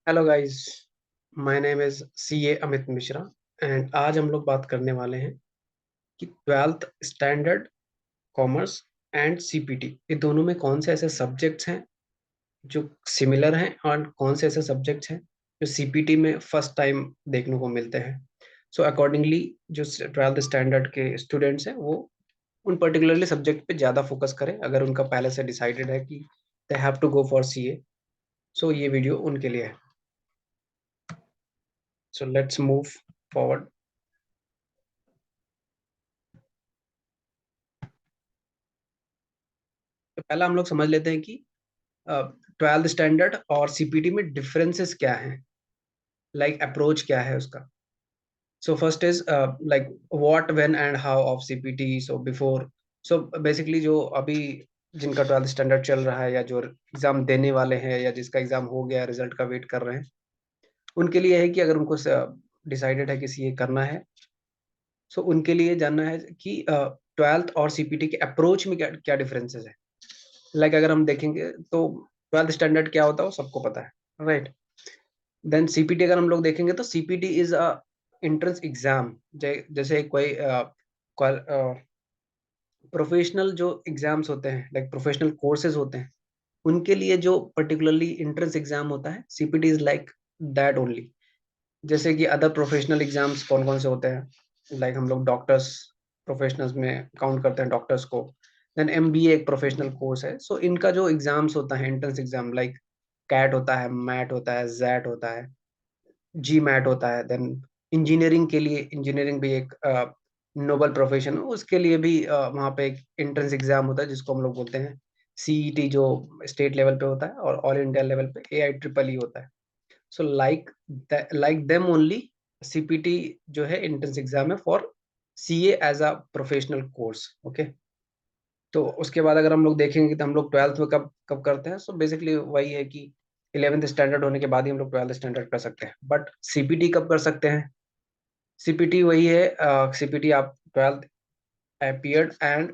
Hello guys, my name is CA Amit Mishra and आज हम लोग बात करने वाले हैं कि twelfth standard commerce and CPT ये दोनों में कौन से ऐसे सब्जेक्ट्स हैं जो सिमिलर हैं और कौन से ऐसे सब्जेक्ट्स हैं जो सीपीटी में फर्स्ट टाइम देखने को मिलते हैं। सो अकॉर्डिंगली जो ट्वेल्थ स्टैंडर्ड के स्टूडेंट्स हैं वो उन पर्टिकुलरली सब्जेक्ट पे ज़्यादा फोकस करें अगर उनका पहले से डिसाइडेड है कि they have to go for CA. So ये वीडियो उनके लिए है। So let's move forward. तो पहला हम लोग समझ लेते हैं कि ट्वेल्थ स्टैंडर्ड और सीपीटी में डिफरेंसेस क्या हैं, लाइक अप्रोच क्या है उसका। So first is like what when and how of CPT. So before, so basically जो अभी जिनका ट्वेल्थ स्टैंडर्ड चल रहा है या जो एग्जाम देने वाले हैं या जिसका एग्जाम हो गया रिजल्ट का वेट कर रहे हैं, उनके लिए है कि अगर उनको डिसाइडेड है कि ये करना है, सो उनके लिए जानना है कि ट्वेल्थ और सीपीटी के अप्रोच में क्या क्या डिफरेंसेस है। लाइक अगर हम देखेंगे तो ट्वेल्थ स्टैंडर्ड क्या होता है वो सबको पता है, राइट। देन सीपीटी अगर हम लोग देखेंगे तो CPT is a entrance exam. जैसे कोई प्रोफेशनल जो एग्जाम्स होते हैं, लाइक प्रोफेशनल कोर्सेज होते हैं, उनके लिए जो पर्टिकुलरली एंट्रेंस एग्जाम होता है, CPT is like that only. जैसे कि अदर प्रोफेशनल एग्जाम्स कौन कौन से होते हैं, लाइक हम लोग डॉक्टर्स प्रोफेशनल्स में काउंट करते हैं डॉक्टर्स को। देन एमबीए एक प्रोफेशनल कोर्स है। सो इनका जो एग्जाम्स होता है एंट्रेंस एग्जाम, लाइक कैट होता है, मैट होता है, जैट होता है, जी मैट होता है। देन इंजीनियरिंग के लिए, इंजीनियरिंग भी एक नोबल प्रोफेशन है, उसके लिए भी वहाँ पे एक एंट्रेंस एग्जाम होता है जिसको हम लोग बोलते हैं सीईटी, जो स्टेट लेवल पे होता है, और ऑल इंडिया लेवल पे एआई ट्रिपल ई होता है। So like them only, CPT जो है एंट्रेंस एग्जाम है for CA as a professional course. Okay. तो उसके बाद अगर हम लोग देखेंगे तो हम लोग ट्वेल्थ में कब कब करते हैं, सो बेसिकली वही है कि इलेवेंथ स्टैंडर्ड होने के बाद ही हम लोग ट्वेल्थ स्टैंडर्ड कर सकते हैं। बट सीपीटी कब कर सकते हैं? सीपीटी वही है, सीपीटी आप ट्वेल्थ अपीयर्ड एंड,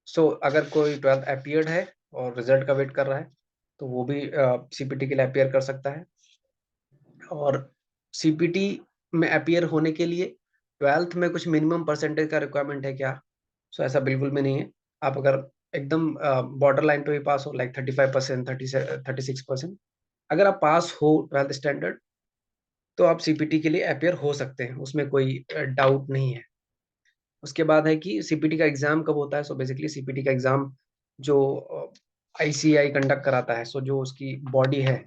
सो अगर कोई ट्वेल्थ अपीयर्ड है और रिजल्ट का वेट कर रहा है तो वो भी सीपीटी के लिए अपीयर कर सकता है। और सीपीटी में अपीयर होने के लिए ट्वेल्थ में कुछ मिनिमम परसेंटेज का रिक्वायरमेंट है क्या? सो ऐसा बिल्कुल भी नहीं है। आप अगर एकदम बॉर्डर लाइन पे भी पास हो, लाइक 35%, 36%, अगर आप पास हो ट्वेल्थ स्टैंडर्ड, तो आप सीपीटी के लिए अपेयर हो सकते हैं, उसमें कोई डाउट नहीं है। उसके बाद है कि सीपीटी का एग्जाम कब होता है। सो बेसिकली सीपीटी का एग्जाम जो आईसीआई कंडक्ट कराता है, सो जो उसकी बॉडी है,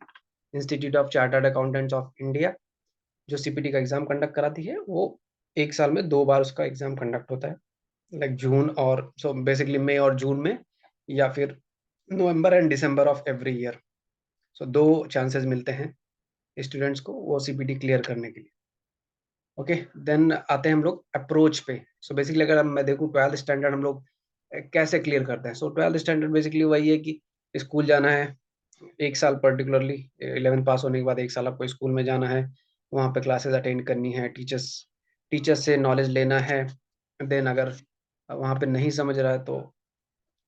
institute of Chartered Accountants of India, जो सीपीटी का एग्जाम कंडक्ट कराती है, वो एक साल में 2 बार उसका एग्जाम कंडक्ट होता है, लाइक जून और, सो बेसिकली मई और जून में, या फिर November and December of every year. So 2 chances मिलते हैं स्टूडेंट्स को वो सीपीटी क्लियर करने के लिए। ओके। देन आते हैं हम लोग अप्रोच पे। सो बेसिकली अगर मैं देखूँ ट्वेल्थ स्टैंडर्ड हम लोग कैसे क्लियर करते हैं, सो ट्वेल्थ स्टैंडर्ड बेसिकली वही है कि स्कूल जाना है, एक साल पर्टिकुलरली 11th पास होने के बाद एक साल आपको स्कूल में जाना है, वहाँ पे क्लासेस अटेंड करनी है, टीचर्स टीचर्स से नॉलेज लेना है। देन अगर वहाँ पे नहीं समझ रहा है तो,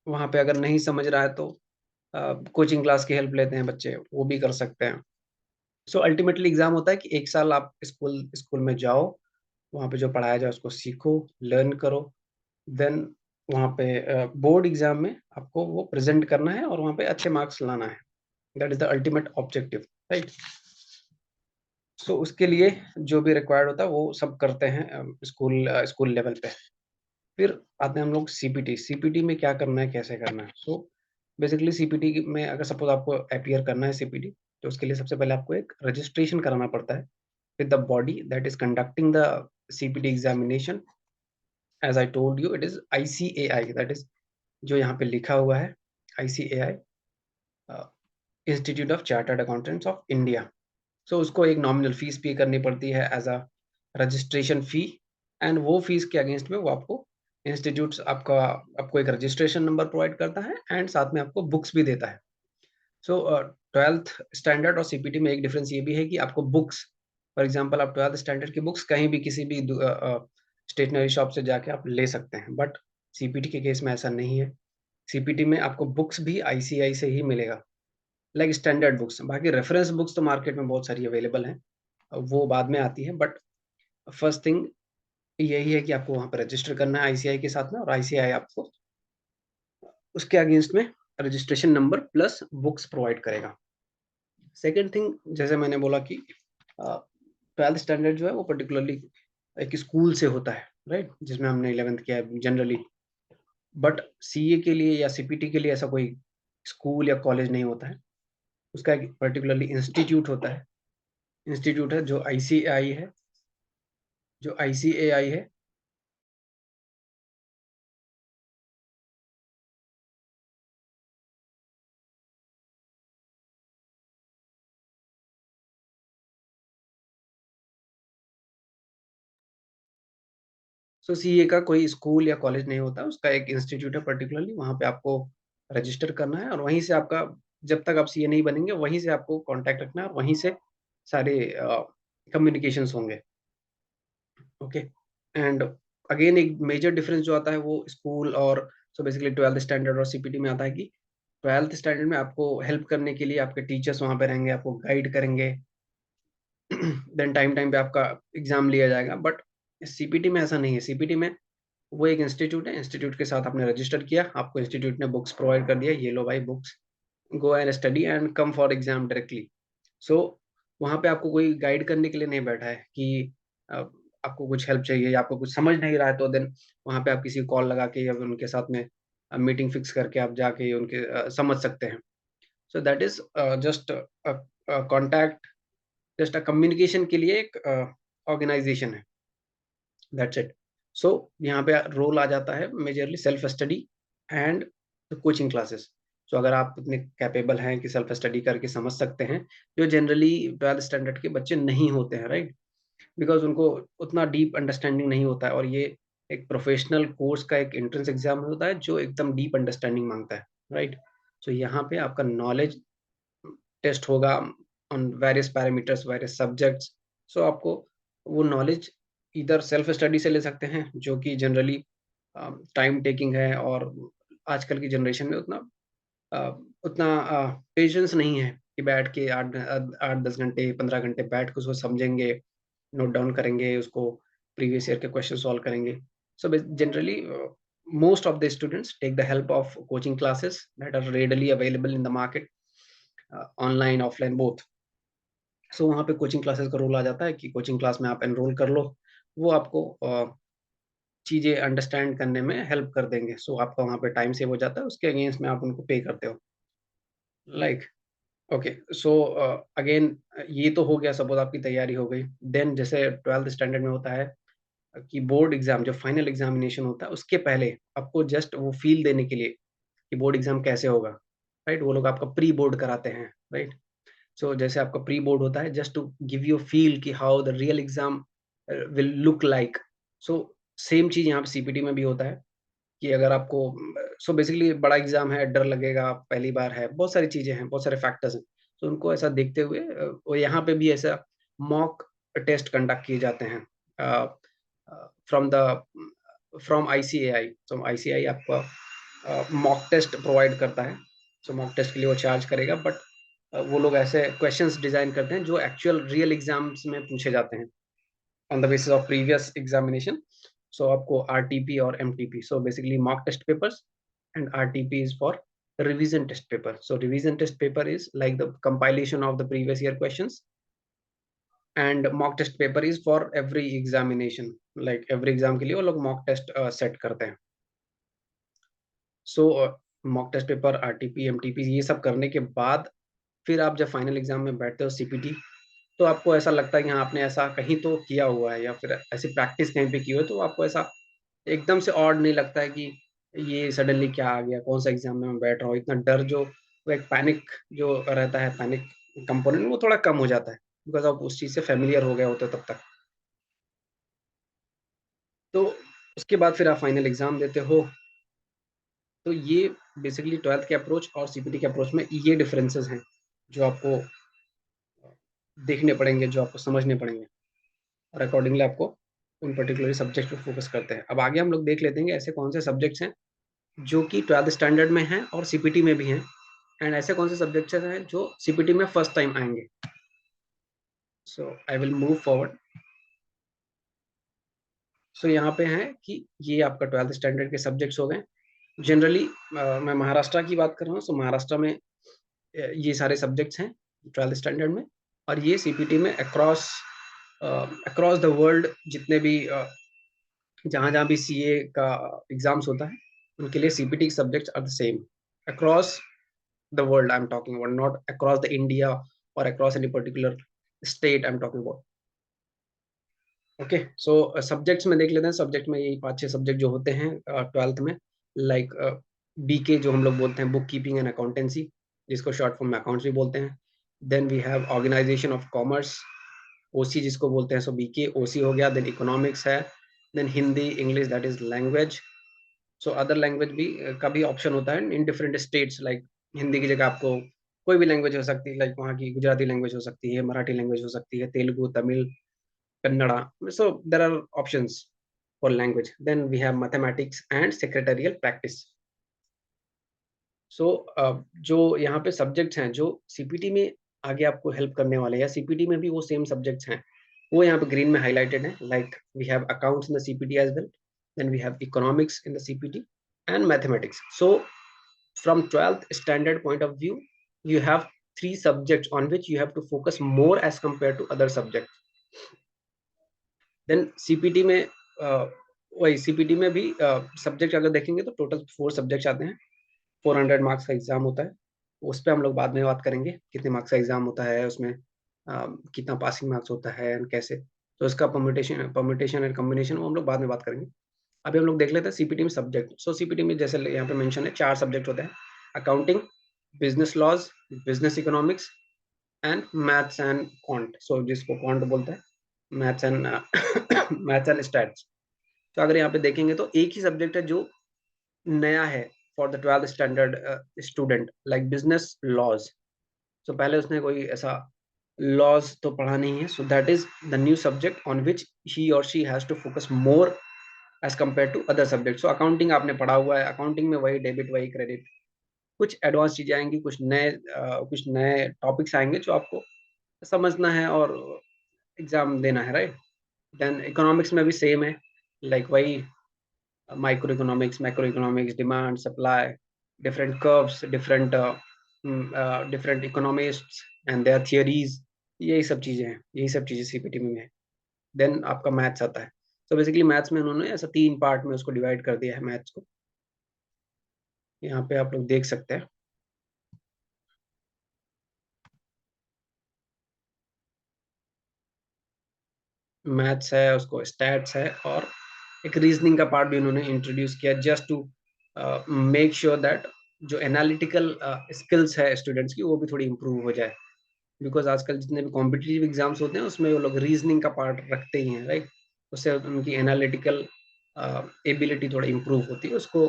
वहाँ पे अगर नहीं समझ रहा है तो कोचिंग क्लास की हेल्प लेते हैं बच्चे, वो भी कर सकते हैं। सो अल्टीमेटली एग्जाम होता है कि एक साल आप स्कूल स्कूल में जाओ, वहाँ पे जो पढ़ाया जाए उसको सीखो, लर्न करो। देन वहाँ पे बोर्ड एग्जाम में आपको वो प्रेजेंट करना है और वहाँ पे अच्छे मार्क्स लाना है। That is the ultimate objective, right. So उसके लिए जो भी रिक्वायर्ड होता है वो सब करते हैं स्कूल लेवल पे। फिर आते हैं हम लोग सीपीटी। सीपीटी में क्या करना है, कैसे करना है। सो बेसिकली सीपीटी में अगर सपोज आपको अपीयर करना है सीपीटी, तो उसके लिए सबसे पहले आपको एक रजिस्ट्रेशन कराना पड़ता है with the body that is conducting the CPT examination. As I told you, it is ICAI, that is जो यहाँ पे लिखा हुआ है ICAI, Institute of Chartered Accountants of India. So उसको एक नॉमिनल फीस पे करनी पड़ती है as a registration fee. And वो फीस के अगेंस्ट में वो आपको इंस्टीट्यूट आपको एक रजिस्ट्रेशन नंबर प्रोवाइड करता है एंड साथ में आपको बुक्स भी देता है। सो ट्वेल्थ स्टैंडर्ड और सीपीटी में एक डिफरेंस ये भी है कि आपको बुक्स, फॉर एग्जांपल आप ट्वेल्थ स्टैंडर्ड की बुक्स कहीं भी किसी भी स्टेशनरी शॉप से जाके आप ले सकते हैं, बट सीपीटी के केस में ऐसा नहीं है। सीपीटी में आपको बुक्स भी आईसीआई से ही मिलेगा। Like standard books. बाकी रेफरेंस बुक्स तो मार्केट में बहुत सारी अवेलेबल हैं, वो बाद में आती है, बट फर्स्ट थिंग यही है कि आपको वहाँ पर रजिस्टर करना है आईसीआई के साथ में, और आईसीआई आपको उसके अगेंस्ट में registration number plus books provide करेगा। सेकेंड थिंग, जैसे मैंने बोला कि 12th स्टैंडर्ड जो है वो पर्टिकुलरली एक स्कूल से होता है, राइट, जिसमें हमने 11th किया है जनरली। बट सीए के लिए या सीपीटी के लिए ऐसा कोई स्कूल या कॉलेज नहीं होता है, उसका एक पर्टिकुलरली इंस्टीट्यूट होता है। इंस्टीट्यूट है जो आईसीएआई है, जो आईसीएआई है। सो सीए का कोई स्कूल या कॉलेज नहीं होता, उसका एक इंस्टीट्यूट है पर्टिकुलरली, वहाँ पे आपको रजिस्टर करना है, और वहीं से आपका, जब तक आप सीए नहीं बनेंगे वहीं से आपको कांटेक्ट रखना है, और वहीं से सारे कम्युनिकेशंस होंगे। ओके। एंड अगेन एक मेजर डिफरेंस जो आता है वो स्कूल और सो बेसिकली 12th स्टैंडर्ड और सीपीटी में आता है कि 12th स्टैंडर्ड में आपको हेल्प करने के लिए आपके टीचर्स वहाँ पे रहेंगे, आपको गाइड करेंगे। देन टाइम टाइम पे आपका एग्जाम लिया जाएगा। बट सीपीटी में ऐसा नहीं है। सीपीटी में वो एक इंस्टीट्यूट है, इंस्टीट्यूट के साथ आपने रजिस्टर किया, आपको इंस्टीट्यूट ने बुक्स प्रोवाइड कर दिया, ये लो भाई books, go and study and come for exam directly. So वहाँ पे आपको कोई गाइड करने के लिए नहीं बैठा है कि अ, आपको कुछ हेल्प चाहिए या आपको कुछ समझ नहीं रहा है, तो देन वहाँ पे आप किसी को कॉल लगा के या फिर उनके साथ में मीटिंग फिक्स करके आप जाके उनके समझ सकते हैं। सो that is just contact, just a communication के लिए एक ऑर्गेनाइजेशन है। That's it. सो यहाँ पे रोल आ जाता है majorly self study and coaching classes. So अगर आप इतने कैपेबल हैं कि सेल्फ स्टडी करके समझ सकते हैं, जो जनरली 12th स्टैंडर्ड के बच्चे नहीं होते हैं, राइट, बिकॉज उनको उतना डीप अंडरस्टैंडिंग नहीं होता है, और ये एक प्रोफेशनल कोर्स का एक एंट्रेंस एग्जाम होता है जो एकदम डीप अंडरस्टैंडिंग मांगता है, राइट। सो यहाँ पे आपका नॉलेज टेस्ट होगा on various parameters, various subjects. So आपको वो नॉलेज इधर सेल्फ स्टडी से ले सकते हैं, जो कि जनरली टाइम टेकिंग है, और आजकल की जनरेशन में अ, उतना पेशेंस नहीं है कि बैठ के 8-10 घंटे 15 घंटे बैठ के उसको समझेंगे, नोट डाउन करेंगे उसको, प्रीवियस ईयर के क्वेश्चन सॉल्व करेंगे। So generally most of the students take the help of coaching classes that are readily available in the market, online offline both. सो वहाँ पे कोचिंग क्लासेस का रोल आ जाता है कि कोचिंग क्लास में आप एनरोल कर लो, वो आपको चीज़ें अंडरस्टैंड करने में हेल्प कर देंगे। सो आपका वहाँ पे टाइम सेव हो जाता है, उसके अगेंस्ट में आप उनको पे करते हो, लाइक। ओके। सो अगेन ये तो हो गया, सपोज आपकी तैयारी हो गई। देन जैसे 12th स्टैंडर्ड में होता है कि बोर्ड एग्जाम, जो फाइनल एग्जामिनेशन होता है उसके पहले आपको जस्ट वो फील देने के लिए कि बोर्ड एग्जाम कैसे होगा, राइट, वो लोग आपका प्री बोर्ड कराते हैं, राइट। सो जैसे आपका प्री बोर्ड होता है just to give you feel कि how the real exam will look like. So same चीज यहाँ पे सीपीटी में भी होता है कि अगर आपको, सो बेसिकली बड़ा एग्जाम है, डर लगेगा, पहली बार है, बहुत सारी चीजें हैं, बहुत सारे फैक्टर्स हैं। तो उनको ऐसा देखते हुए वो यहाँ पे भी ऐसा मॉक टेस्ट कंडक्ट किए जाते हैं फ्रॉम द फ्रॉम आईसीएआई। तो आईसीएआई आपका मॉक टेस्ट प्रोवाइड करता है। सो मॉक टेस्ट के लिए वो चार्ज करेगा, बट वो लोग ऐसे क्वेश्चंस डिजाइन करते हैं जो एक्चुअल रियल एग्जाम्स में पूछे जाते हैं on the basis of previous examination. So आपको आरटीपी और MTP, so basically mock test papers, and RTP is for revision test paper. So revision test paper is like the compilation of the previous year questions, and mock test paper is for every examination, like every exam के लिए वो लोग mock test set करते हैं। So mock test paper, RTP, MTP, ये सब करने के बाद फिर आप जब फाइनल एग्जाम में बैठते हो सीपीटी, तो आपको ऐसा लगता है कि हाँ आपने ऐसा कहीं तो किया हुआ है, या फिर ऐसी प्रैक्टिस कहीं पे की हो, तो आपको ऐसा एकदम से ऑड नहीं लगता है कि ये सडनली क्या आ गया, कौन सा एग्जाम में मैं बैठ रहा हूँ। इतना डर, जो वो एक पैनिक जो रहता है, पैनिक कंपोनेंट, वो थोड़ा कम हो जाता है, बिकॉज आप उस चीज़ से फेमिलियर हो गए होते हो तब तक। तो उसके बाद फिर आप फाइनल एग्जाम देते हो। तो ये बेसिकली 12th के अप्रोच और सीपीटी के अप्रोच में ये डिफरेंसेस हैं जो आपको देखने पड़ेंगे, जो आपको समझने पड़ेंगे, और अकॉर्डिंगली आपको उन पर्टिकुलर सब्जेक्ट पे फोकस करते हैं। अब आगे हम लोग देख लेते हैं कि ऐसे कौन से सब्जेक्ट्स हैं जो कि 12th स्टैंडर्ड में हैं और सीपीटी में भी हैं, एंड ऐसे कौन से सब्जेक्ट्स हैं जो सीपीटी में फर्स्ट टाइम आएंगे. सो आई विल मूव फॉरवर्ड. सो यहाँ पे है कि ये आपका 12th स्टैंडर्ड के सब्जेक्ट्स हो गए. जनरली मैं महाराष्ट्र की बात कर रहा हूँ. सो महाराष्ट्र में ये सारे सब्जेक्ट्स हैं 12th स्टैंडर्ड में. और ये सीपीटी में अक्रॉस अक्रॉस द वर्ल्ड जितने भी जहाँ जहाँ भी सीए का एग्जाम्स होता है उनके लिए CPT subjects are the same across the world. I am talking about not across the India और across any particular state. I am talking about. Okay. So subjects में देख लेते हैं. सब्जेक्ट में यही 5-6 सब्जेक्ट जो होते हैं 12th में. लाइक बीके जो हम लोग बोलते हैं, बुक कीपिंग एंड अकाउंटेंसी, जिसको शॉर्ट फॉर्म में अकाउंट्स भी बोलते हैं. Then we have organisation of commerce, OC जिसको बोलते हैं. सो बीके ओसी हो गया. देन इकोनॉमिक्स है. Then Hindi English that is language. So other language भी का भी ऑप्शन होता है in different states. Like Hindi की जगह आपको कोई भी लैंग्वेज हो सकती है. लाइक वहाँ की गुजराती लैंग्वेज हो सकती है, मराठी लैंग्वेज हो सकती है, Telugu, Tamil, kannada. So there are options for language. Then we have mathematics and secretarial practice. So जो यहाँ पे सब्जेक्ट्स हैं जो सीपीटी में आगे आपको हेल्प करने वाले हैं या सीपीटी में भी वो सेम सब्जेक्ट्स हैं, वो यहाँ पे ग्रीन में हाईलाइटेड है. Like we have accounts in the CPT as well. Then we have economics in the CPT and mathematics. So from 12th standard point of view, you have 3 subjects on which you have to focus more as compared to other subjects. Then CPT में वही CPT में भी subject अगर देखेंगे तो total 4 subjects आते हैं. 400 marks का एग्जाम होता है. उस पर हम लोग बाद में बात करेंगे कितने मार्क्स का एग्जाम होता है, उसमें कितना पासिंग मार्क्स होता है एंड कैसे. तो इसका परम्यूटेशन एंड कॉम्बिनेशन वो हम लोग बाद में बात करेंगे. अभी हम लोग देख लेते हैं सीपीटी में सब्जेक्ट. सो सीपीटी में जैसे यहाँ पे मेंशन है 4 सब्जेक्ट होते हैं. Accounting, business laws, business economics and maths and quant. So जिसको क्वांट बोलते हैं, maths and maths and stats. तो अगर यहाँ पे देखेंगे तो एक ही सब्जेक्ट है जो नया है for the 12th standard student, like business laws. So पहले उसने कोई ऐसा लॉज तो पढ़ा नहीं है. So that is the new subject on which he और she has to focus more as compare to other subject. So accounting आपने पढ़ा हुआ है. अकाउंटिंग में वही डेबिट वही क्रेडिट, कुछ एडवांस चीजें आएंगी, कुछ नए टॉपिक्स आएंगे जो आपको समझना है और एग्जाम देना है, राइट. देन इकोनॉमिक्स में भी सेम है. लाइक वही micro economics, macro economics, demand supply, different curves, different economists and their theories. यही सब चीजें हैं, यही सब चीजें सीपीटी में है. देन आपका मैथ्स आता है. तो बेसिकली मैथ्स में उन्होंने ऐसा 3 पार्ट में उसको डिवाइड कर दिया है मैथ्स को. यहाँ पे आप लोग देख सकते हैं. मैथ्स है, उसको स्टैट्स है, और एक रीजनिंग का पार्ट भी उन्होंने इंट्रोड्यूस किया just to make sure that जो एनालिटिकल स्किल्स है स्टूडेंट्स की वो भी थोड़ी इंप्रूव हो जाए. बिकॉज आजकल जितने भी कॉम्पिटिटिव एग्जाम्स होते हैं उसमें वो लोग रीजनिंग का पार्ट रखते ही हैं, राइट. उससे उनकी एनालिटिकल एबिलिटी थोड़ा इंप्रूव होती है. उसको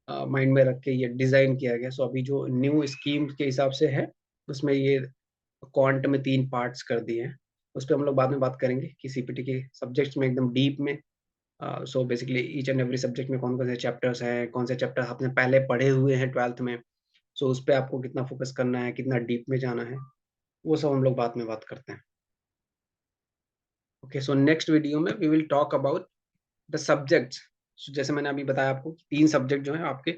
माइंड में रख के ये डिजाइन किया गया. सो अभी जो न्यू स्कीम के हिसाब से है उसमें ये क्वांट में 3 पार्ट्स कर दिए हैं. उस पर हम लोग बाद में बात करेंगे कि सीपीटी के सब्जेक्ट्स में एकदम डीप में. So basically each and every subject में कौन कौन से चैप्टर्स हैं, कौन से चैप्टर आपने पहले पढ़े हुए हैं 12th में. सो उस पर आपको कितना फोकस करना है, कितना डीप में जाना है, वो सब हम लोग बाद में बात करते हैं. ओके. सो नेक्स्ट वीडियो में we will talk about the subjects. जैसे मैंने अभी बताया आपको 3 सब्जेक्ट जो है आपके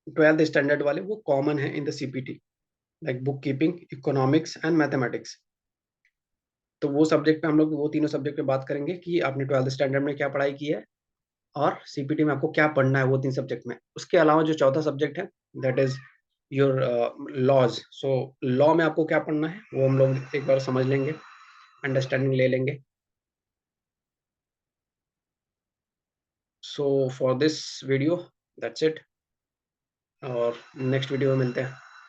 12th स्टैंडर्ड वाले वो कॉमन है इन the CPT, like book keeping, economics and mathematics. तो वो सब्जेक्ट पे हम लोग वो तीनों सब्जेक्ट पे बात करेंगे कि आपने 12th स्टैंडर्ड में क्या पढ़ाई की है और सीपीटी में आपको क्या पढ़ना है वो 3 सब्जेक्ट में. उसके अलावा जो चौथा सब्जेक्ट है that is your laws. So law में आपको क्या पढ़ना है वो हम लोग एक बार समझ लेंगे, अंडरस्टैंडिंग ले लेंगे. So for this video that's it, और नेक्स्ट वीडियो में मिलते हैं.